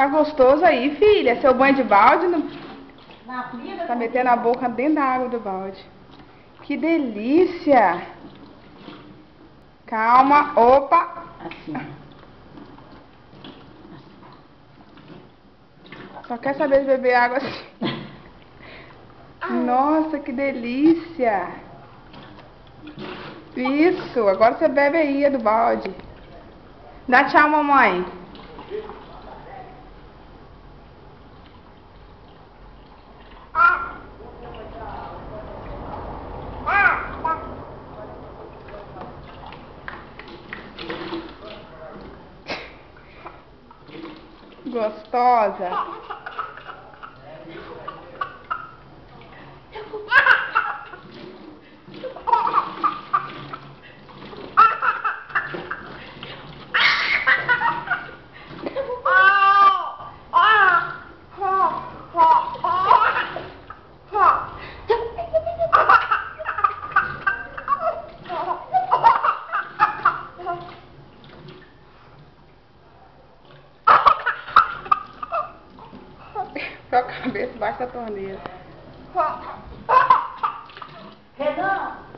Tá gostoso aí, filha? Seu banho de balde? Não... Na vida Tá metendo a boca dentro da água do balde. Que delícia! Calma, opa! assim. Só quer saber de beber água assim. Nossa, que delícia! Isso, agora você bebe aí, do balde. Dá tchau, mamãe. Gostosa. Com a cabeça embaixo da torneira. Renan!